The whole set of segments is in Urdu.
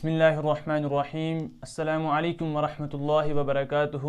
بسم اللہ الرحمن الرحیم۔ السلام علیکم ورحمۃ اللہ وبرکاتہ۔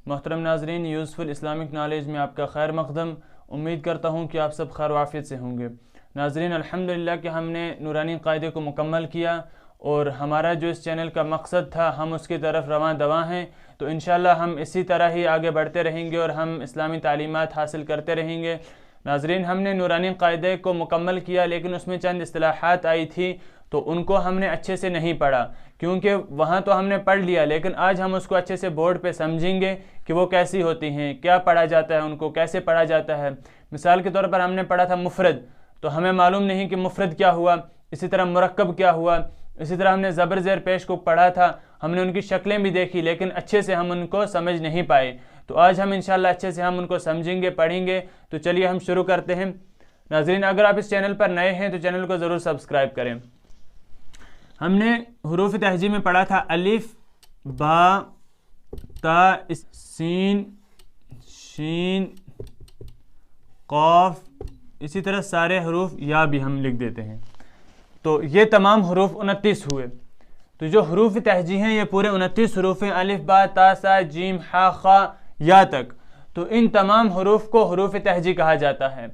محترم ناظرین، یوزفل اسلامک نالج میں آپ کا خیر مقدم۔ امید کرتا ہوں کہ آپ سب خیر و عافیت سے ہوں گے۔ ناظرین، الحمدللہ کہ ہم نے نورانی قاعدے کو مکمل کیا اور ہمارا جو اس چینل کا مقصد تھا ہم اس کی طرف رواں دواں ہیں، تو انشاءاللہ ہم اسی طرح ہی آگے بڑھتے رہیں گے اور ہم اسلامی تعلیمات حاصل کرتے رہیں گے۔ ناظرین، ہم نے نورانی قاعدے کو مکمل کیا، لیکن اس میں چند اصطلاحات آئی تھی تو ان کو ہم نے اچھے سے نہیں پڑھا، کیونکہ وہاں تو ہم نے پڑھ لیا، لیکن آج ہم اس کو اچھے سے بورڈ پہ سمجھیں گے کہ وہ کیسی ہوتی ہیں، کیا پڑھا جاتا ہے، ان کو کیسے پڑھا جاتا ہے۔ مثال کے طور پر ہم نے پڑھا تھا مفرد، تو ہمیں معلوم نہیں کہ مفرد کیا ہوا، اسی طرح مرکب کیا ہوا، اسی طرح ہم نے زبر زیر پیش کو پڑھا تھا، ہم نے ان کی شکلیں بھی دیکھی، لیکن اچھے سے ہم ان کو سمجھ نہیں پائے۔ تو آج ہم انشاءاللہ اچھے سے ہم ان کو سمجھیں گے، پڑھیں گے۔ تو چلیے ہم شروع کرتے ہیں۔ ناظرین، اگر آپ اس چینل پر نئے ہیں تو چینل کو ضرور سبسکرائب کریں۔ ہم نے حروف تہجی میں پڑھا تھا الف، با، تا، سین، شین، قاف، اسی طرح سارے حروف یا بھی ہم لکھ دیتے ہیں۔ تو یہ تمام حروف 29 ہوئے۔ تو جو حروف تہجی ہیں یہ پورے 29 حروف ہیں، الف، با، تا، سا، جیم، ہا، خا، یا تک۔ تو ان تمام حروف کو حروف تہجی کہا جاتا ہے۔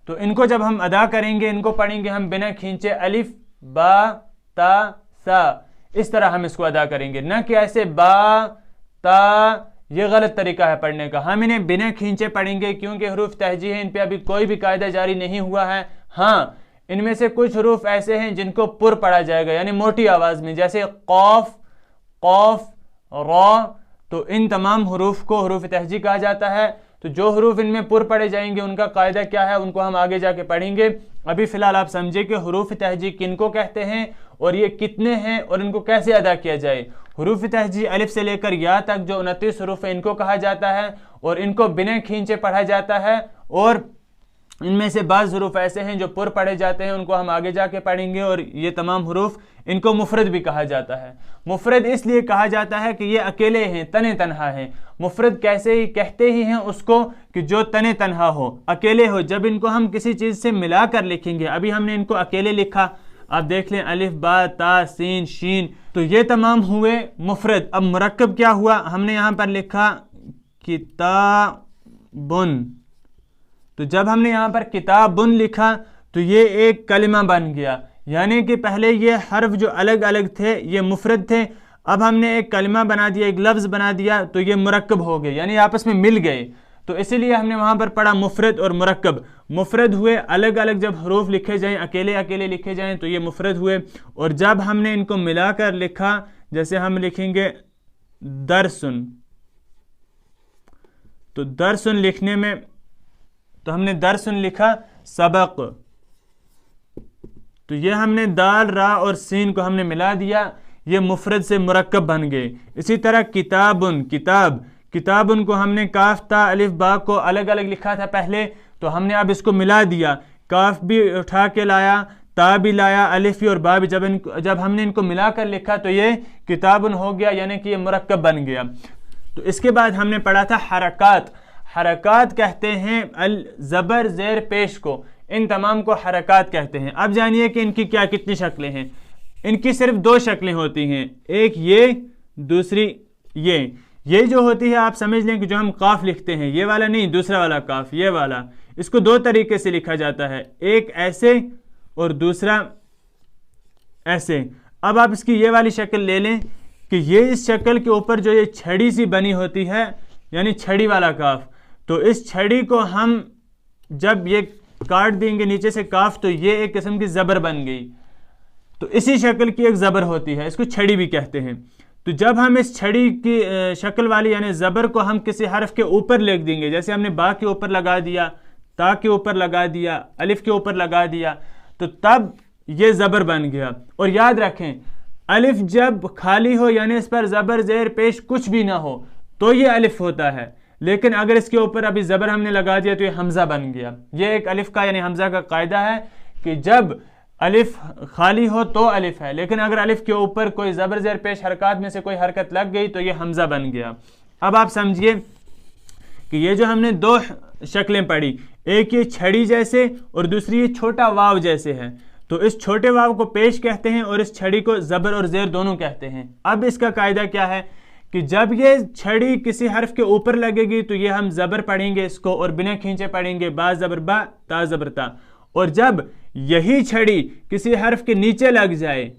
تو ان کو جب ہم ادا کریں گے، ان کو پڑھیں گے ہم بنا کھینچے، الف، با، تا، سا، اس طرح ہم اس کو ادا کریں گے، نہ کہ ایسے با، تا، یہ غلط طریقہ ہے پڑھنے کا۔ ہم انہیں بنا کھینچے پڑھیں گے کیونکہ حروف تہجی ہیں، ان پہ ابھی کوئی بھی قاعدہ جاری نہیں ہوا ہے۔ ہاں، ان میں سے کچھ حروف ایسے ہیں جن کو پر پڑھا جائے گا، یعنی موٹی آواز میں، جیسے قاف، قاف، را۔ تو ان تمام حروف کو حروف تہجی کہا جاتا ہے۔ تو جو حروف ان میں پر پڑھے جائیں گے ان کا قاعدہ کیا ہے، ان کو ہم آگے جا کے پڑھیں گے۔ ابھی فی الحال آپ سمجھے کہ حروف تہجی کن کو کہتے ہیں اور یہ کتنے ہیں اور ان کو کیسے ادا کیا جائے۔ حروف تہجی الف سے لے کر یا تک جو 29 حروف ہیں ان کو کہا جاتا ہے، اور ان کو بنا کھینچے پڑھا جاتا ہے، اور ان میں سے بعض حروف ایسے ہیں جو پر پڑھے جاتے ہیں، ان کو ہم آگے جا کے پڑھیں گے۔ اور یہ تمام حروف ان کو مفرد بھی کہا جاتا ہے۔ مفرد اس لیے کہا جاتا ہے کہ یہ اکیلے ہیں، تنے تنہا ہیں۔ مفرد کیسے ہی کہتے ہی ہیں اس کو کہ جو تنے تنہا ہو، اکیلے ہو۔ جب ان کو ہم کسی چیز سے ملا کر لکھیں گے، ابھی ہم نے ان کو اکیلے لکھا، آپ دیکھ لیں الف، با، تا، سین، شین، تو یہ تمام ہوئے مفرد۔ اب مرکب کیا ہوا، ہم نے یہاں پر لکھا کتابن، تو جب ہم نے یہاں پر کتابن لکھا تو یہ ایک کلمہ بن گیا، یعنی کہ پہلے یہ حرف جو الگ الگ تھے یہ مفرد تھے، اب ہم نے ایک کلمہ بنا دیا، ایک لفظ بنا دیا، تو یہ مرکب ہو گئے، یعنی آپس میں مل گئے۔ تو اسی لیے ہم نے وہاں پر پڑھا مفرد اور مرکب۔ مفرد ہوئے الگ الگ، جب حروف لکھے جائیں، اکیلے اکیلے لکھے جائیں تو یہ مفرد ہوئے، اور جب ہم نے ان کو ملا کر لکھا، جیسے ہم لکھیں گے درسن، تو درسن لکھنے میں تو ہم نے درسن لکھا سبق، تو یہ ہم نے دال، را اور سین کو ہم نے ملا دیا، یہ مفرد سے مرکب بن گئے۔ اسی طرح کتابن، کتاب، کتابن کو ہم نے کاف، تا، الف، با کو الگ الگ لکھا تھا پہلے، تو ہم نے اب اس کو ملا دیا، کاف بھی اٹھا کے لایا، تا بھی لایا، الف بھی اور با بھی، جب ہم نے ان کو ملا کر لکھا تو یہ کتابن ہو گیا، یعنی کہ یہ مرکب بن گیا۔ تو اس کے بعد ہم نے پڑھا تھا حرکات۔ حرکات کہتے ہیں زبر زیر پیش کو، ان تمام کو حرکات کہتے ہیں۔ اب جانیے کہ ان کی کتنی شکلیں ہیں۔ ان کی صرف 2 شکلیں ہوتی ہیں، ایک یہ، دوسری یہ جو ہوتی ہے آپ سمجھ لیں کہ جو ہم قاف لکھتے ہیں، یہ والا نہیں، دوسرا والا قاف، یہ والا، اس کو 2 طریقے سے لکھا جاتا ہے، ایک ایسے اور دوسرا ایسے۔ اب آپ اس کی یہ والی شکل لے لیں کہ یہ اس شکل کے اوپر جو یہ چھڑی سی بنی ہوتی ہے، یعنی چھڑی والا کاف، تو اس چھڑی کو ہم جب یہ کاٹ دیں گے نیچے سے کاف، تو یہ ایک قسم کی زبر بن گئی۔ تو اسی شکل کی ایک زبر ہوتی ہے، اس کو چھڑی بھی کہتے ہیں۔ تو جب ہم اس چھڑی کی شکل والی یعنی زبر کو ہم کسی حرف کے اوپر لکھ دیں گے، جیسے ہم نے با کے اوپر لگا دیا، تا کے اوپر لگا دیا، الف کے اوپر لگا دیا، تو تب یہ زبر بن گیا۔ اور یاد رکھیں، الف جب خالی ہو یعنی اس پر زبر زیر پیش کچھ بھی نہ ہو تو یہ الف ہوتا ہے، لیکن اگر اس کے اوپر ابھی زبر ہم نے لگا دیا تو یہ حمزہ بن گیا۔ یہ ایک الف کا یعنی حمزہ کا قاعدہ ہے کہ جب الف خالی ہو تو الف ہے، لیکن اگر الف کے اوپر کوئی زبر زیر پیش حرکات میں سے کوئی حرکت لگ گئی تو یہ حمزہ بن گیا۔ اب آپ سمجھیے کہ یہ جو ہم نے 2 شکلیں پڑھی، ایک یہ چھڑی جیسے اور دوسری یہ چھوٹا واو جیسے ہے، تو اس چھوٹے واو کو پیش کہتے ہیں اور اس چھڑی کو زبر اور زیر دونوں کہتے ہیں۔ اب اس کا قاعدہ کیا ہے کہ جب یہ چھڑی کسی حرف کے اوپر لگے گی تو یہ ہم زبر پڑھیں گے اس کو اور بنا کھینچے پڑھیں گے، با زبر با، تا زبر تا۔ اور جب یہی چھڑی کسی حرف کے نیچے لگ جائے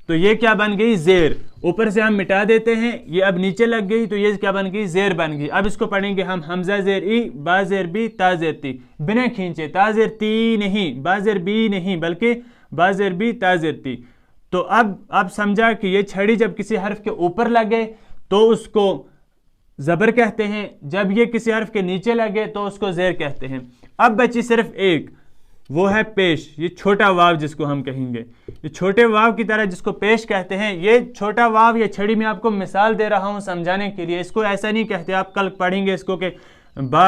تو یہ کیا بن گئی؟ زیر۔ اوپر سے ہم مٹا دیتے ہیں، یہ اب نیچے لگ گئی تو یہ کیا بن گئی؟ زیر بن گئی۔ اب اس کو پڑھیں گے ہم حمزہ زیر ای، با زیر بی، تا زیر تی، بنا کھینچے، تا زیر تی نہیں، با زیر بی نہیں، بلکہ با زیر بی، تا زیر تی۔ تو اب سمجھا کہ یہ چھڑی جب کسی حرف کے اوپر لگے تو اس کو زبر کہتے ہیں، جب یہ کسی حرف کے نیچے لگے تو اس کو زیر کہتے ہیں۔ اب بچی صرف ایک، وہ ہے پیش، یہ چھوٹا واو جس کو ہم کہیں گے، یہ چھوٹے واو کی طرح جس کو پیش کہتے ہیں۔ یہ چھوٹا واو یا چھڑی میں آپ کو مثال دے رہا ہوں سمجھانے کے لیے، اس کو ایسا نہیں کہتے، آپ کل پڑھیں گے اس کو کہ با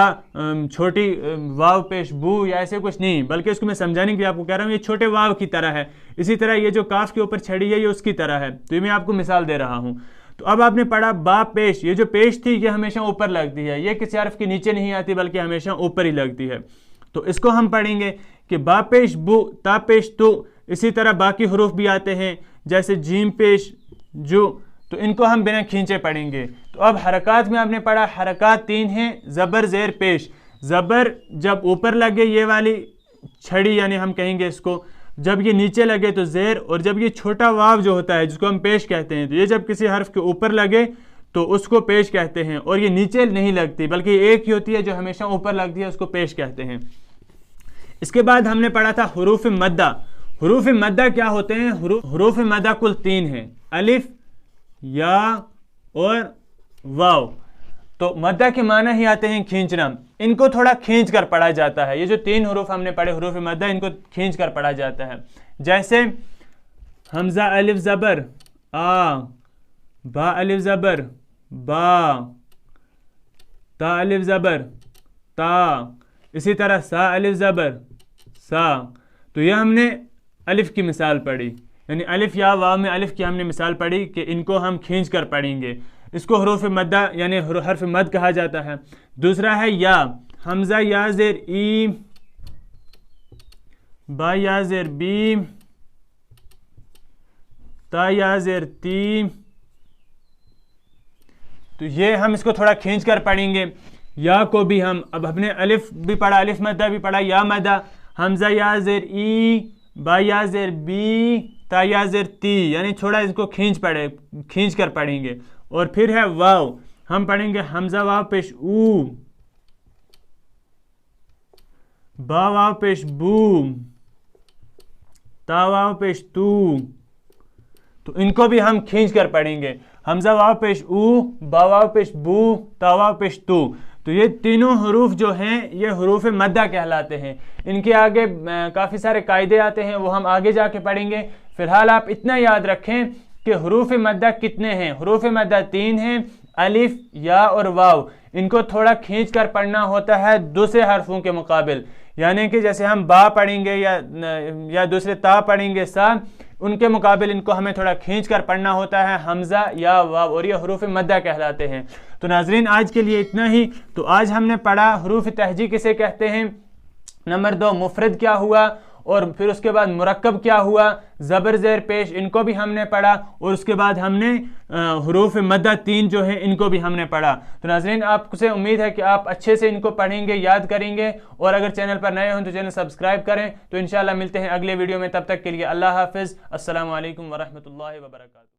چھوٹی واو پیش بو یا ایسے کچھ نہیں، بلکہ اس کو میں سمجھانے کے لیے آپ کو کہہ رہا ہوں یہ چھوٹے واو کی طرح ہے۔ اسی طرح یہ جو کاف کے اوپر چھڑی ہے یہ اس کی طرح ہے، تو یہ میں آپ کو مثال دے رہا ہوں۔ تو اب آپ نے پڑھا با پیش، یہ جو پیش تھی یہ ہمیشہ اوپر لگتی ہے، یہ کسی حرف کے نیچے نہیں آتی بلکہ ہمیشہ اوپر ہی لگتی ہے۔ تو اس کو ہم پڑھیں گے کہ با پیش بو، تا پیش تو، اسی طرح باقی حروف بھی آتے ہیں جیسے جیم پیش جو، تو ان کو ہم بنا کھینچے پڑھیں گے۔ تو اب حرکات میں آپ نے پڑھا، حرکات تین ہیں، زبر زیر پیش۔ زبر جب اوپر لگے یہ والی چھڑی یعنی ہم کہیں گے اس کو، جب یہ نیچے لگے تو زیر، اور جب یہ چھوٹا واو جو ہوتا ہے جس کو ہم پیش کہتے ہیں تو یہ جب کسی حرف کے اوپر لگے تو اس کو پیش کہتے ہیں، اور یہ نیچے نہیں لگتی بلکہ ایک ہی ہوتی ہے جو ہمیشہ اوپر لگتی ہے، اس کو پیش کہتے ہیں۔ اس کے بعد ہم نے پڑھا تھا حروف مدہ۔ حروف مدہ کیا ہوتے ہیں؟ حروف مدہ کل تین ہیں، الف، یا اور واو۔ تو مدہ کے معنی ہی آتے ہیں کھینچنا، ان کو تھوڑا کھینچ کر پڑھا جاتا ہے۔ یہ جو تین حروف ہم نے پڑھے حروف مدہ، ان کو کھینچ کر پڑھا جاتا ہے، جیسے حمزہ الف زبر آ، با الف زبر با، تا الف زبر تا، اسی طرح سا الف زبر سا۔ تو یہ ہم نے الف کی مثال پڑھی، یعنی الف یا واو میں الف کی ہم نے مثال پڑھی کہ ان کو ہم کھینچ کر پڑھیں گے، اس کو حروف مدہ یعنی حرف مد کہا جاتا ہے۔ دوسرا ہے یا، حمزہ یا زیر ای، با یا زیر بی، تا یا زیر تی، تو یہ ہم اس کو تھوڑا کھینچ کر پڑھیں گے۔ یا کو بھی ہم اب اپنے الف بھی پڑھا، الف مدہ بھی پڑھا، یا مدہ، حمزہ یا زیر ای، با یا زیر بی، تا یا زیر تی، یعنی تھوڑا اس کو کھینچ کر پڑھیں گے۔ اور پھر ہے واو، ہم پڑھیں گے حمزہ واو پیش او، با واو پیش بو، تا واو پیش تو، تو ان کو بھی ہم کھینچ کر پڑھیں گے، حمزہ واو پیش او، با واو پیش بو، تا واو پیش تو۔ تو یہ تینوں حروف جو ہیں یہ حروف مدہ کہلاتے ہیں۔ ان کے آگے کافی سارے قاعدے آتے ہیں، وہ ہم آگے جا کے پڑھیں گے۔ فی الحال آپ اتنا یاد رکھیں کہ حروف مدہ کتنے ہیں؟ حروف مدہ تین ہیں، الف، یا اور واو۔ ان کو تھوڑا کھینچ کر پڑھنا ہوتا ہے دوسرے حرفوں کے مقابل، یعنی کہ جیسے ہم با پڑھیں گے یا دوسرے تا پڑھیں گے سا، ان کے مقابل ان کو ہمیں تھوڑا کھینچ کر پڑھنا ہوتا ہے، حمزہ یا واو، اور یہ حروف مدہ کہلاتے ہیں۔ تو ناظرین آج کے لیے اتنا ہی۔ تو آج ہم نے پڑھا حروف تہجی کسے کہتے ہیں، نمبر 2 مفرد کیا ہوا، اور پھر اس کے بعد مرکب کیا ہوا، زبر زیر پیش، ان کو بھی ہم نے پڑھا، اور اس کے بعد ہم نے حروف مدہ 3 جو ہیں ان کو بھی ہم نے پڑھا۔ تو ناظرین آپ سے امید ہے کہ آپ اچھے سے ان کو پڑھیں گے، یاد کریں گے، اور اگر چینل پر نئے ہوں تو چینل سبسکرائب کریں۔ تو انشاءاللہ ملتے ہیں اگلے ویڈیو میں، تب تک کے لیے اللہ حافظ، السلام علیکم ورحمۃ اللہ وبرکاتہ۔